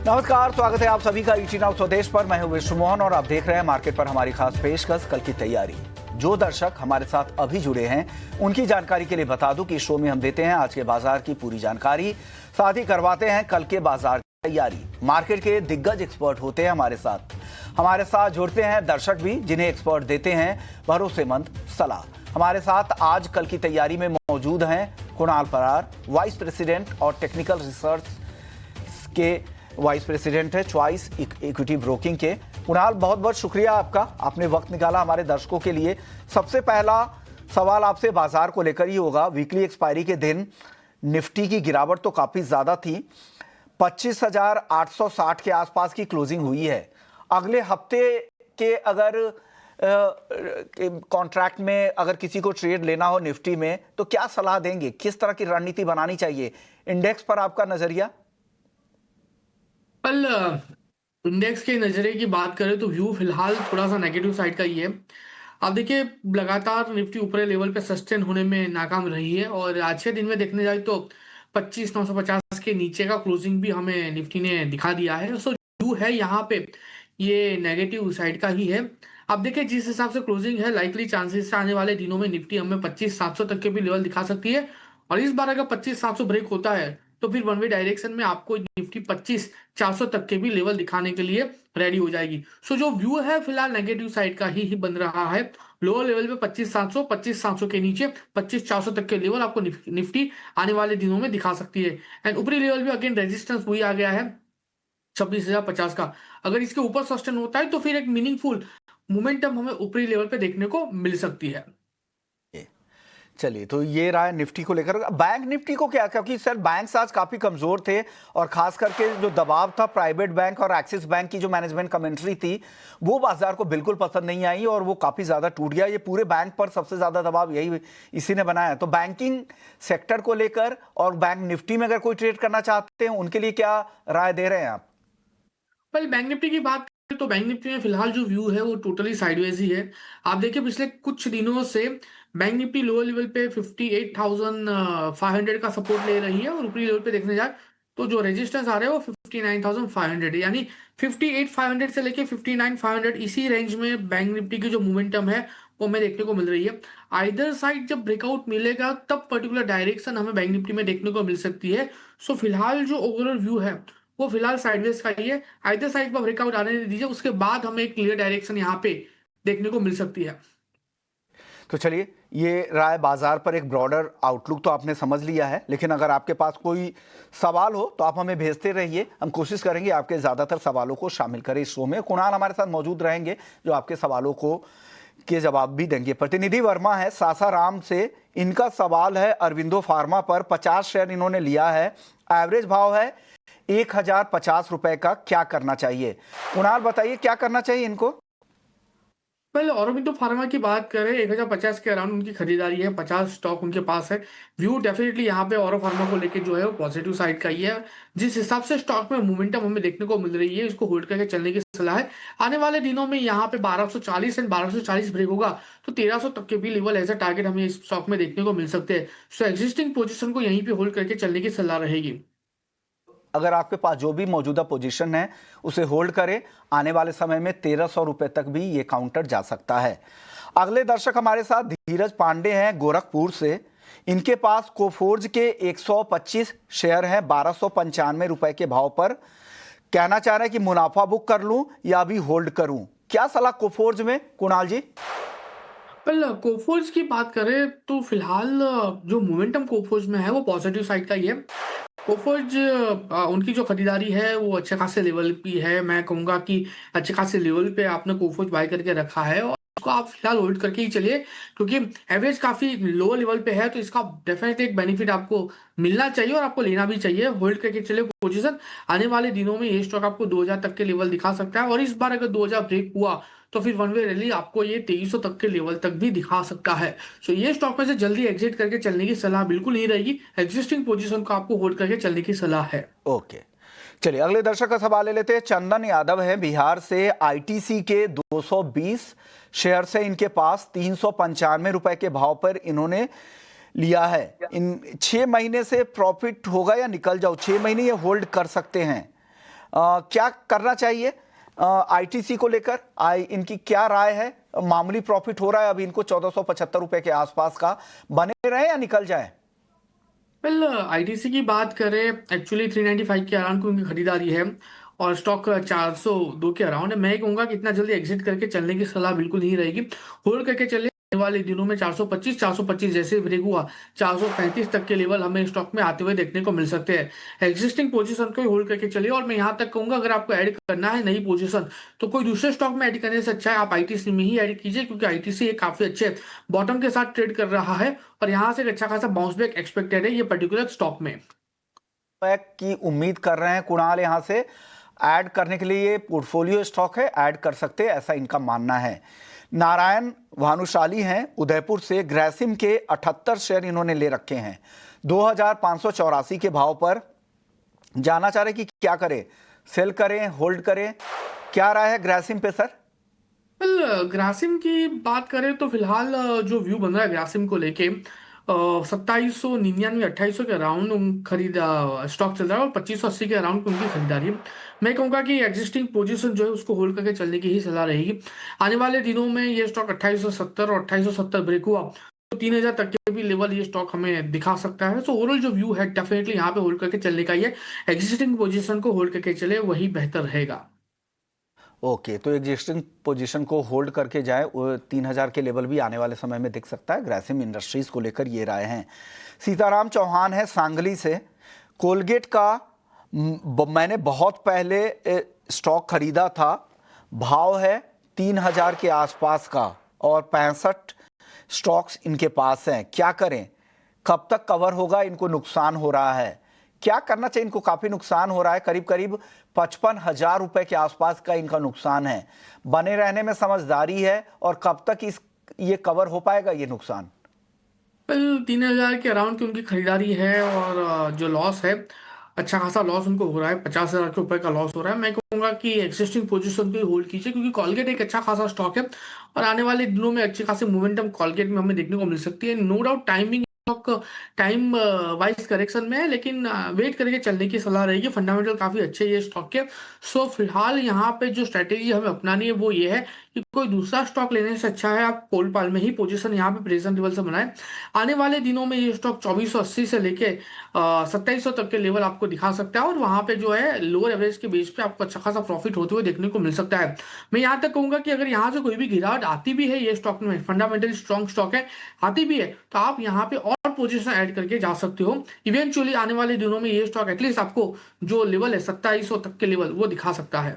नमस्कार, स्वागत है आप सभी का ईटी नाउ स्वदेश पर। मैं हूं विश्व मोहन और आप देख रहे हैं मार्केट पर हमारी खास पेशकश कल की तैयारी। जो दर्शक हमारे साथ अभी जुड़े हैं उनकी जानकारी के लिए बता दूं कि इस शो में हम देते हैं आज के बाजार की पूरी जानकारी, साथ ही करवाते हैं कल के बाजार की तैयारी। मार्केट के दिग्गज एक्सपर्ट होते हैं हमारे साथ जुड़ते हैं दर्शक भी, जिन्हें एक्सपर्ट देते हैं भरोसेमंद सलाह। हमारे साथ आज कल की तैयारी में मौजूद हैं कुणाल परार, वाइस प्रेसिडेंट और टेक्निकल रिसर्च के वाइस प्रेसिडेंट है चॉइस इक्विटी ब्रोकिंग के। कुणाल, बहुत बहुत शुक्रिया आपका, आपने वक्त निकाला हमारे दर्शकों के लिए। सबसे पहला सवाल आपसे बाजार को लेकर ही होगा। वीकली एक्सपायरी के दिन निफ्टी की गिरावट तो काफी ज्यादा थी, 25,860 के आसपास की क्लोजिंग हुई है। अगले हफ्ते के अगर कॉन्ट्रैक्ट में अगर किसी को ट्रेड लेना हो निफ्टी में तो क्या सलाह देंगे, किस तरह की रणनीति बनानी चाहिए? इंडेक्स पर आपका नजरिया? कल इंडेक्स के नजरिए की बात करें तो व्यू फिलहाल थोड़ा सा नेगेटिव साइड का ही है। आप देखिए, लगातार निफ्टी ऊपरी लेवल पे सस्टेन होने में नाकाम रही है और आज के दिन में देखने जाए तो 25,950 के नीचे का क्लोजिंग भी हमें निफ्टी ने दिखा दिया है। सो व्यू है यहाँ पे ये नेगेटिव साइड का ही है। आप देखिए, जिस हिसाब से क्लोजिंग है, लाइकली चांसेस आने वाले दिनों में निफ्टी हमें 25,700 तक के भी लेवल दिखा सकती है। और इस बार अगर 25,700 ब्रेक होता है तो फिर वन वे डायरेक्शन में आपको निफ्टी 25,400 तक के भी लेवल दिखाने के लिए रेडी हो जाएगी। सो जो व्यू है फिलहाल नेगेटिव साइड का ही बन रहा है। लोअर लेवल पे 25,700 के नीचे 25,400 तक के लेवल आपको निफ्टी आने वाले दिनों में दिखा सकती है। एंड ऊपरी लेवल पे अगेन रेजिस्टेंस वही आ गया है 26,050 का। अगर इसके ऊपर सस्टेन होता है तो फिर एक मीनिंगफुल मोमेंटम हमें ऊपरी लेवल पे देखने को मिल सकती है। चलिए, तो ये रहा है निफ्टी को लेकर। बैंक निफ्टी को क्या, क्योंकि सर बैंक्स आज काफी कमजोर थे और खास करके जो दबाव था प्राइवेट बैंक और एक्सिस बैंक की जो मैनेजमेंट कमेंट्री थी वो बाजार को बिल्कुल पसंद नहीं आई और वो काफी ज्यादा टूट गया। ये पूरे बैंक पर सबसे ज्यादा दबाव यही इसी ने बनाया। तो बैंकिंग सेक्टर को लेकर और बैंक निफ्टी में अगर कोई ट्रेड करना चाहते हैं उनके लिए क्या राय दे रहे हैं आप? पहले बैंक निफ्टी की बात करें तो बैंक निफ्टी में फिलहाल जो व्यू है वो टोटली साइडवेज ही है। आप देखिए, पिछले कुछ दिनों से बैंक निफ्टी लोअर लेवल पे 58,500 का सपोर्ट ले रही है और ऊपरी लेवल पे देखने जाए तो जो रेजिस्टेंस आ रहा है वो 59,500, यानी 58,500 से लेके 59,500 इसी रेंज में बैंक निफ्टी की जो मोमेंटम है वो हमें देखने को मिल रही है। आइदर साइड जब ब्रेकआउट मिलेगा तब पर्टिकुलर डायरेक्शन हमें बैंक निफ्टी में देखने को मिल सकती है। सो फिलहाल जो ओवरऑल व्यू है वो फिलहाल साइडवेज का ही है। आइदर साइड पर ब्रेकआउट आने दीजिए, उसके बाद हमें एक क्लियर डायरेक्शन यहाँ पे देखने को मिल सकती है। तो चलिए, ये राय बाजार पर एक ब्रॉडर आउटलुक तो आपने समझ लिया है, लेकिन अगर आपके पास कोई सवाल हो तो आप हमें भेजते रहिए। हम कोशिश करेंगे आपके ज़्यादातर सवालों को शामिल करें इस शो में। कुणाल हमारे साथ मौजूद रहेंगे जो आपके सवालों को के जवाब भी देंगे। प्रतिनिधि वर्मा है सासाराम से, इनका सवाल है अरविंदो फार्मा पर 50 शेयर इन्होंने लिया है, एवरेज भाव है 1,050 रुपए का, क्या करना चाहिए? कुणाल बताइए क्या करना चाहिए इनको? पहले ऑरोबिंदो फार्मा की बात करें, 1,050 के अराउंड उनकी खरीदारी है, 50 स्टॉक उनके पास है। व्यू डेफिनेटली यहाँ पे ऑरो फार्मा को लेके जो है वो पॉजिटिव साइड का ही है। जिस हिसाब से स्टॉक में मोमेंटम हमें देखने को मिल रही है, इसको होल्ड करके चलने की सलाह है। आने वाले दिनों में यहाँ पे 1240 एंड 1240 ब्रेक होगा तो 1,300 तक के भी लेवल एज अ टारगेट हमें इस स्टॉक में देखने को मिल सकते हैं। सो एग्जिस्टिंग पोजिशन को यहीं पे होल्ड करके चलने की सलाह रहेगी। अगर आपके पास जो भी मौजूदा पोजीशन है उसे होल्ड करें, आने वाले समय में 1,300 रुपए तक भी ये काउंटर जा सकता है। अगले दर्शक हमारे साथ धीरज पांडे हैं गोरखपुर से, इनके पास कोफोर्ज के 125 शेयर हैं 1,295 रुपए के भाव पर। कहना चाह रहे हैं कि मुनाफा बुक कर लूं या अभी होल्ड करूं, क्या सलाह कोफोर्ज में कुणाल जी? पहले कोफोर्ज की बात करें तो फिलहाल जो मोमेंटम कोफोर्ज में है वो पॉजिटिव साइड का ही है। कोफोर्ज उनकी जो खरीदारी है वो अच्छे खासे लेवल की है। मैं कहूंगा कि अच्छे खासे लेवल पे आपने कोफोर्ज बाय करके रखा है और उसको आप फिलहाल होल्ड करके ही चलिए, क्योंकि एवरेज काफी लो लेवल पे है तो इसका डेफिनेटली एक बेनिफिट आपको मिलना चाहिए और आपको लेना भी चाहिए। होल्ड करके चलिए पोजीशन। आने वाले दिनों में ये स्टॉक आपको 2,000 तक के लेवल दिखा सकता है और इस बार अगर 2,000 ब्रेक हुआ तो फिर वन वे रैली आपको ये 2,300 तक के लेवल तक भी दिखा सकता है। सो ये स्टॉक में से जल्दी एग्जिट करके चलने की सलाह बिल्कुल नहीं रहेगी। एग्जिस्टिंग पोजीशन को आपको होल्ड करके चलने की सलाह है। ओके, चलिए अगले दर्शक का सवाल ले लेते हैं। चंदन यादव है बिहार से, आईटीसी के 220 शेयर से इनके पास 395 रुपए के भाव पर इन्होंने लिया है। इन 6 महीने से प्रॉफिट होगा या निकल जाओ? 6 महीने ये होल्ड कर सकते हैं। क्या करना चाहिए आईटीसी को लेकर? इनकी क्या राय है? मामूली प्रॉफिट हो रहा है अभी इनको 1475 रुपए के आसपास का, बने रहे या निकल जाए? वेल आईटीसी की बात करें, एक्चुअली 395 के अराउंड की उनकी खरीदारी है और स्टॉक 402 के अराउंड है। मैं कहूंगा कि इतना जल्दी एग्जिट करके चलने की सलाह बिल्कुल नहीं रहेगी। होल्ड करके चले, आने वाले दिनों में 425 जैसे ब्रेक हुआ 435 तक के लेवल हमें स्टॉक में आते हुए देखने को मिल सकते हैं। एग्जिस्टिंग पोजीशन को ही होल्ड करके चलिए और मैं यहाँ तक कहूंगा अगर आपको ऐड करना है नई पोजीशन तो कोई दूसरे स्टॉक में ऐड करने से अच्छा है आप आईटीसी में ही ऐड कीजिए, क्योंकि आईटीसी एक काफी अच्छे बॉटम के साथ ट्रेड कर रहा है और यहाँ से एक अच्छा खासा बाउंस बैक एक्सपेक्टेड है ये पर्टिकुलर स्टॉक में। बैक की उम्मीद कर रहे हैं कुणाल, यहां से ऐड करने के लिए ये पोर्टफोलियो स्टॉक है, ऐड कर सकते हैं ऐसा इनका मानना है। नारायण भानुशाली हैं उदयपुर से, ग्रासिम के 78 शेयर इन्होंने ले रखे हैं 2584 के भाव पर। जानना चाह रहे कि क्या करें, सेल करें, होल्ड करें, क्या राय है ग्रासिम पे सर? वेल ग्रासिम की बात करें तो फिलहाल जो व्यू बन रहा है ग्रासिम को लेके 2799 2800 के अराउंड खरीद स्टॉक चल रहा है और 2580 के अराउंड उनकी खरीदारी है। मैं कहूंगा कि एग्जिस्टिंग पोजीशन जो है उसको होल्ड करके चलने की ही सलाह रहेगी। आने वाले दिनों में ये स्टॉक 2870 और 2870 ब्रेक हुआ तो 3000 तक के भी लेवल ये स्टॉक हमें दिखा सकता है। सो ओवरऑल जो व्यू है डेफिनेटली यहाँ पे होल्ड करके चलने का ही है। एग्जिस्टिंग पोजीशन को होल्ड करके चले वही बेहतर रहेगा। ओके, तो एग्जिस्टिंग पोजीशन को होल्ड करके जाए, 3000 के लेवल भी आने वाले समय में दिख सकता है। ग्रासिम इंडस्ट्रीज को लेकर ये राय हैं। सीताराम चौहान है सांगली से, कोलगेट का मैंने बहुत पहले स्टॉक खरीदा था, भाव है 3000 के आसपास का और 65 स्टॉक्स इनके पास हैं, क्या करें? कब तक कवर होगा? इनको नुकसान हो रहा है, क्या करना चाहिए? इनको काफी नुकसान हो रहा है, करीब करीब 55,000 रुपए के आसपास का इनका नुकसान है। बने रहने में समझदारी है और कब तक ये कवर हो पाएगा ये नुकसान? 3000 के अराउंड की उनकी खरीदारी है और जो लॉस है अच्छा खासा लॉस उनको हो रहा है, 50,000 के ऊपर का लॉस हो रहा है। मैं कहूंगा कि एक्सिस्टिंग पोजीशन पे होल्ड कीजिए, क्योंकि कॉलगेट एक अच्छा खासा स्टॉक है और आने वाले दिनों में अच्छे खासे मोमेंटम कॉलगेट में हमें देखने को मिल सकती है। No doubt timing time wise correction में है, लेकिन वेट करके चलने की सलाह रहेगी। फंडामेंटल काफी अच्छे ये स्टॉक के। सो फिलहाल यहाँ पे जो स्ट्रेटेजी हमें अपनानी है वो ये है कि कोई दूसरा स्टॉक लेने से अच्छा है आप कोलपाल में ही पोजीशन यहाँ पे प्रेजेंट लेवल से बनाए। आने वाले दिनों में ये स्टॉक 2480 से लेके 2700 तक के लेवल आपको दिखा सकता है और वहां पे जो है लोअर एवरेज के बेस पे आपको अच्छा खासा प्रॉफिट होते हुए देखने को मिल सकता है। मैं यहाँ तक कहूंगा कि अगर यहाँ से कोई भी गिरावट आती भी है ये स्टॉक में, फंडामेंटली स्ट्रॉन्ग स्टॉक है, आती भी है तो आप यहाँ पे और पोजीशन ऐड करके जा सकते हो। इवेंचुअली आने वाले दिनों में ये स्टॉक एटलीस्ट आपको जो लेवल है 2700 तक के लेवल वो दिखा सकता है।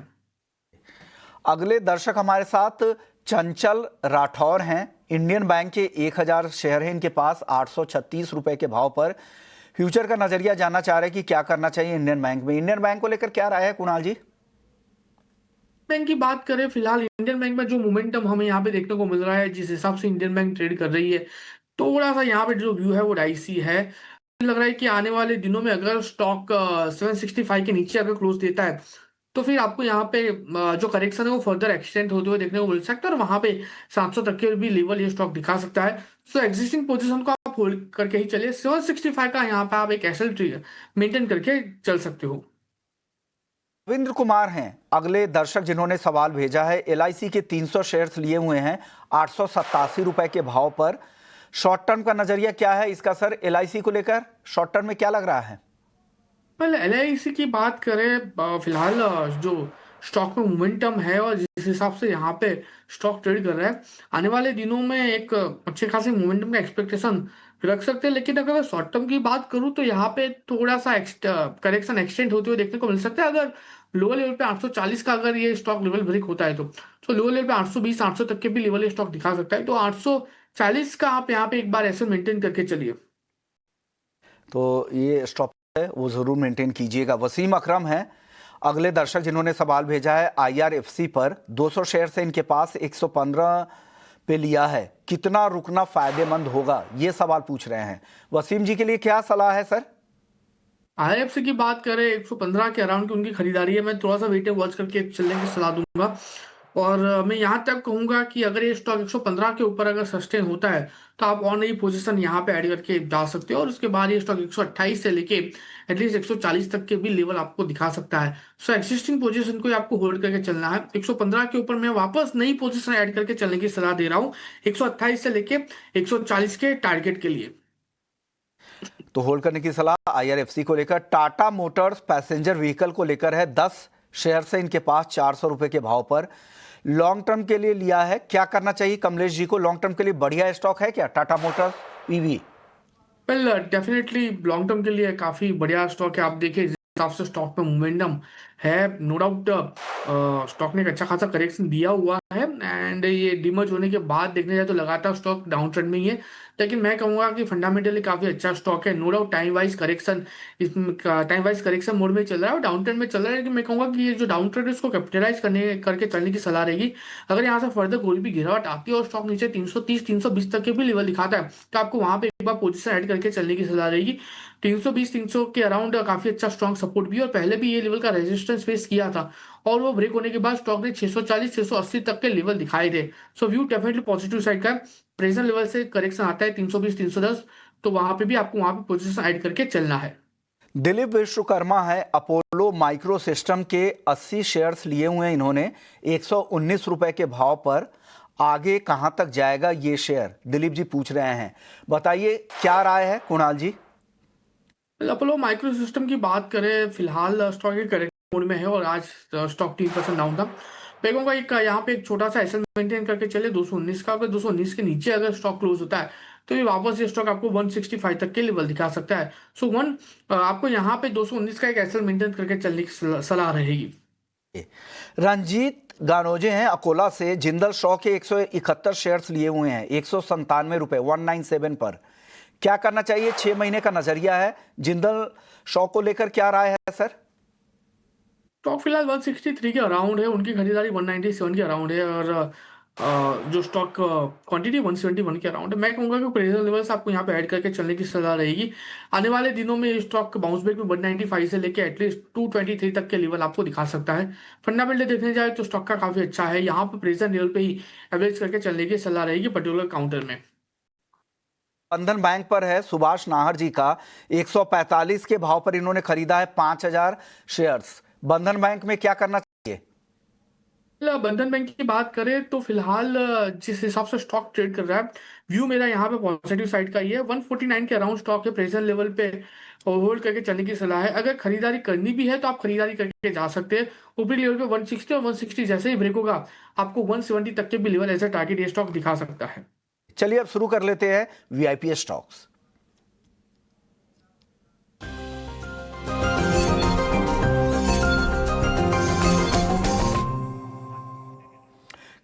अगले दर्शक हमारे साथ चंचल राठौर हैं, इंडियन बैंक के 1000 शेयर हैं इनके पास 836 रुपए के भाव पर। फ्यूचर का नजरिया जानना चाह रहे हैं कि क्या करना चाहिए इंडियन बैंक में। इंडियन बैंक को लेकर क्या राय है कुणाल जी? बैंक की बात करें, फिलहाल इंडियन बैंक में जो मोमेंटम हमें यहाँ पे देखने को मिल रहा है, जिस हिसाब से इंडियन बैंक ट्रेड कर रही है, थोड़ा सा यहाँ पे जो व्यू है वो डाइसी है। लग रहा है कि आने वाले दिनों में अगर स्टॉक 765 के नीचे अगर क्लोज देता है तो फिर आपको यहाँ पे जो करेक्शन है वो फर्दर एक्सटेंड होते हुए देखने को मिल सकता है और वहां पे 700 तक के भी लेवल ये स्टॉक दिखा सकता है। सो एग्जिस्टिंग पोजीशन को आप होल्ड करके ही चलिए। 765 का यहाँ पे आप एक एसएल मेंटेन करके चल सकते हो। रविंद्र कुमार हैं अगले दर्शक जिन्होंने सवाल भेजा है। एलआईसी के 300 शेयर्स लिए हुए हैं 887 रुपए के भाव पर। शॉर्ट टर्म का नजरिया क्या है इसका सर? एलआईसी को लेकर शॉर्ट टर्म में क्या लग रहा है? पहले एलआईसी की बात करें, फिलहाल जो स्टॉक में मोमेंटम है और जिस हिसाब से यहाँ पे स्टॉक ट्रेड कर रहा है, आने वाले दिनों में एक अच्छे खासे मोमेंटम का एक्सपेक्टेशन रख सकते हैं। लेकिन अगर शॉर्ट टर्म की बात करूँ तो यहाँ पे थोड़ा सा करेक्शन एक्सटेंड होते हुए देखने को मिल सकता है। अगर लोअर लेवल पे 840 का अगर ये स्टॉक लेवल ब्रेक होता है तो लोअर लेवल पे 820 800 तक के भी लेवल ये स्टॉक दिखा सकता है। तो 840 का आप यहाँ पे एक बार ऐसे मेंटेन करके चलिए। तो ये स्टॉप है वो जरूर मेंटेन कीजिएगा। वसीम अकरम है अगले दर्शक जिन्होंने सवाल भेजा है। आईआरएफसी पर 200 शेयर से इनके पास 115 पे लिया है, कितना रुकना फायदेमंद होगा, ये सवाल पूछ रहे हैं। वसीम जी के लिए क्या सलाह है सर? आईएफसी की बात करें 115 के अराउंड की उनकी खरीदारी है। मैं थोड़ा सा वेट वॉच करके चलने की सलाह दूंगा। और मैं यहाँ तक कहूंगा कि अगर ये स्टॉक 115 के ऊपर अगर सस्टेन होता है तो आप और नई पोजीशन यहाँ पे ऐड करके जा सकते हो, और उसके बाद ये स्टॉक 128 से लेके एटलीस्ट 140 तक के भी लेवल आपको दिखा सकता है। सो एक्सिस्टिंग पोजीशन को ही आपको होल्ड करके चलना है। 115 के ऊपर मैं वापस नई पोजीशन ऐड करके चलने की सलाह दे रहा हूँ 128 से लेके 140 के टारगेट के लिए। तो होल्ड करने की सलाह आईआरएफसी को लेकर। टाटा मोटर्स पैसेंजर व्हीकल को लेकर है, 10 शेयर से इनके पास 400 रुपए के भाव पर लॉन्ग टर्म के लिए लिया है। क्या करना चाहिए कमलेश जी को? लॉन्ग टर्म के लिए बढ़िया स्टॉक है क्या Tata Motors EV? Well definitely long term के लिए काफी बढ़िया स्टॉक है। आप देखिए जिस हिसाब से स्टॉक में मोमेंटम है, नो डाउट स्टॉक ने एक अच्छा खासा करेक्शन दिया हुआ है, एंड ये डिमर्ज होने के बाद देखने जाए तो लगातार स्टॉक डाउन ट्रेंड में ही है। लेकिन मैं कहूंगा कि फंडामेंटली काफी अच्छा स्टॉक है। No doubt time wise correction mode में चल रहा है और डाउन ट्रेंड में चल रहा है, लेकिन मैं कहूंगा कि ये जो डाउन ट्रेंड है उसको कैपिटलाइज करके चलने की सलाह रहेगी। अगर यहाँ से फर्दर कोई भी गिरावट आती है और स्टॉक नीचे 330 320 तक के भी लेवल दिखाता है तो आपको वहां पे एक बार पोजीशन ऐड करके चलने की सलाह रहेगी। 320 300 के अराउंड काफी अच्छा स्ट्रॉन्ग सपोर्ट भी है, और पहले भी ये लेवल का रेजिस्टेंस फेस किया था और वो ब्रेक होने के बाद स्टॉक ने 640 680 तक के लेवल दिखाए थे। सो व्यू डेफिनेटली पॉजिटिव साइड का है। प्रेजेंट लेवल से करेक्शन आता है 320 310, तो वहां पे भी आपको वहां पे पोजीशन ऐड करके चलना है। दिलीप विश्वकर्मा है, अपोलो माइक्रो सिस्टम के 80 शेयर्स लिए हुए हैं इन्होंने 119 रुपए के भाव पर। आगे कहां तक जाएगा ये शेयर, दिलीप जी पूछ रहे हैं। बताइए क्या राय है कुणाल जी? अपोलो माइक्रो सिस्टम की बात करें, फिलहाल स्टॉक एक करेक्ट मोड में है और आज स्टॉक 3% डाउन था। मैं कहूँगा एक यहाँ पे एक छोटा सा एसएल मेंटेन करके चले 219 का। अगर 219 के नीचे अगर स्टॉक क्लोज होता है तो ये वापस ये स्टॉक आपको 165 तक के लेवल दिखा सकता है। सो आपको यहाँ पे 219 का एक एसएल मेंटेन करके चलने की सलाह रहेगी। रंजीत गानोजे हैं अकोला से, जिंदल शॉ के 171 शेयर्स लिए हुए हैं 197 रुपए 197 पर। क्या करना चाहिए? 6 महीने का नजरिया है जिंदल शॉ को लेकर, क्या राय है सर? स्टॉक फिलहाल 163 के अराउंड है, उनकी खरीदारी 197 के अराउंड है, और जो स्टॉक क्वांटिटी 171 के अराउंड है। मैं कहूंगा कि प्रेशर लेवल्स आपको यहाँ पे ऐड करके चलने की सलाह रहेगी। आने वाले दिनों में स्टॉक बाउंस बैक में 195 से लेके एटलीस्ट 223 तक के लेवल आपको दिखा सकता है। फंडामेंटल देखने जाए तो स्टॉक का काफी अच्छा है, यहाँ पे प्रेशर लेवल पे ही एवरेज करके चलने की सलाह रहेगी पर्टिकुलर काउंटर में। बंधन बैंक पर है सुभाष नाहर जी का, 145 के भाव पर इन्होंने खरीदा है 5000 शेयर्स। बंधन बैंक में क्या करना चाहिए? बंधन बैंक की बात करें तो फिलहाल जिस हिसाब से स्टॉक ट्रेड कर रहा है, व्यू मेरा यहाँ पे पॉजिटिव साइड का ही है। 149 के अराउंड स्टॉक है, प्रेजेंट लेवल पे होल्ड करके चलने की सलाह है। अगर खरीदारी करनी भी है तो आप खरीदारी करके जा सकते हैं। ऊपरी लेवल पे 160 और 160 जैसे ही ब्रेक होगा आपको 170 तक के भी लेवल एज ए टारगेट ये स्टॉक दिखा सकता है। चलिए अब शुरू कर लेते हैं वीआईपी स्टॉक्स।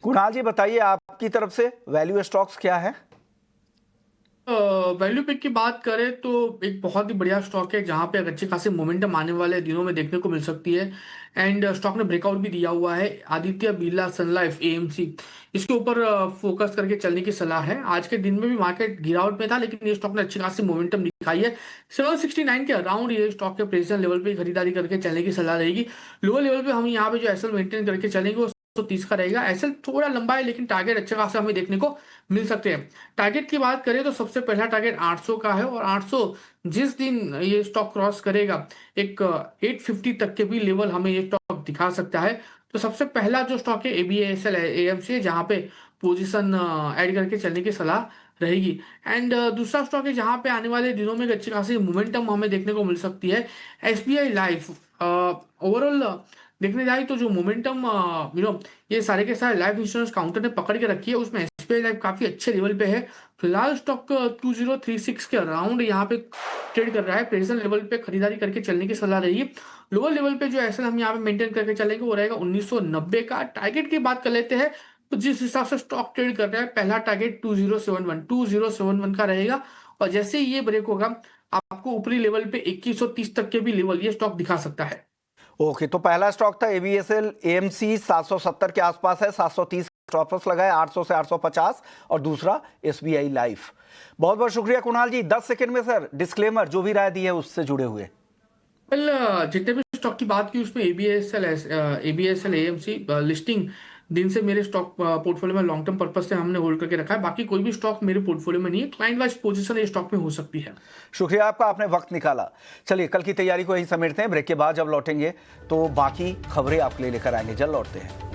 कुणाल जी बताइए आपकी तरफ से वैल्यू स्टॉक्स क्या है? वैल्यू पिक की बात करें तो एक बहुत ही बढ़िया स्टॉक है जहां पे एक अच्छे खासे मोमेंटम आने वाले दिनों में देखने को मिल सकती है, एंड स्टॉक ने ब्रेकआउट भी दिया हुआ है। आदित्य बिरला सन लाइफ एएमसी, इसके ऊपर फोकस करके चलने की सलाह है। आज के दिन में भी मार्केट गिरावट में था, लेकिन ये स्टॉक ने अच्छी खासी मोमेंटम दिखाई है। 769 के अराउंड ये स्टॉक के प्रेजेंट लेवल पे खरीदारी करके चलने की सलाह रहेगी। लोअर लेवल पे हम यहाँ पे जो एसएल मेंटेन करके चलेंगे वो 130 का रहेगा। एसएल थोड़ा लंबा है लेकिन टारगेट अच्छे खासा हमें देखने को मिल सकते हैं। टारगेट की बात करें तो सबसे पहला टारगेट 800 का है, और 800 जिस दिन ये स्टॉक क्रॉस करेगा एक 850 तक के भी लेवल हमें ये स्टॉक दिखा सकता है। तो सबसे पहला जो स्टॉक है एबीएसएल एएमसी है, जहां पे पोजीशन ऐड करके चलने की सलाह रहेगी। एंड दूसरा स्टॉक है जहां पे आने वाले दिनों में एक अच्छी खासी मोमेंटम हमें देखने को मिल सकती है, एसबीआई लाइफ। ओवरऑल देखने जाए तो जो मोमेंटम ये सारे के सारे लाइफ इंश्योरेंस काउंटर ने पकड़ के रखी है, उसमें एसबीआई लाइफ काफी अच्छे लेवल पे है। फिलहाल स्टॉक 2036 के अराउंड यहाँ पे ट्रेड कर रहा है। प्रेजेंट लेवल पे खरीदारी करके चलने की सलाह रही है। लोअर लेवल पे जो एसएल हम यहाँ पे मेंटेन करके चलेंगे वो रहेगा 1990 का। टारगेट की बात कर लेते हैं तो जिस हिसाब से स्टॉक ट्रेड कर रहा है पहला टारगेट 2071 का रहेगा, और जैसे ही ये ब्रेक होगा आपको ऊपरी लेवल पे 2130 तक के भी लेवल ये स्टॉक दिखा सकता है। ओके, तो पहला स्टॉक था एबीएसएल एएमसी 770 के आसपास है, 730 स्टॉप लॉस लगाए 800 से 850, और दूसरा एसबीआई लाइफ। बहुत बहुत शुक्रिया कुणाल जी। 10 सेकंड में सर डिस्क्लेमर जो भी राय दी है उससे जुड़े हुए। वेल जितने भी स्टॉक की बात की उसमें एबीएसएल एएमसी लिस्टिंग दिन से मेरे स्टॉक पोर्टफोलियो में लॉन्ग टर्म पर्पज से हमने होल्ड करके रखा है। बाकी कोई भी स्टॉक मेरे पोर्टफोलियो में नहीं है। क्लाइंट वाइज पोजीशन ये स्टॉक में हो सकती है। शुक्रिया आपका, आपने वक्त निकाला। चलिए कल की तैयारी को यहीं समेटते हैं। ब्रेक के बाद जब लौटेंगे तो बाकी खबरें आपके लिए लेकर आएंगे। जल्द लौटते हैं।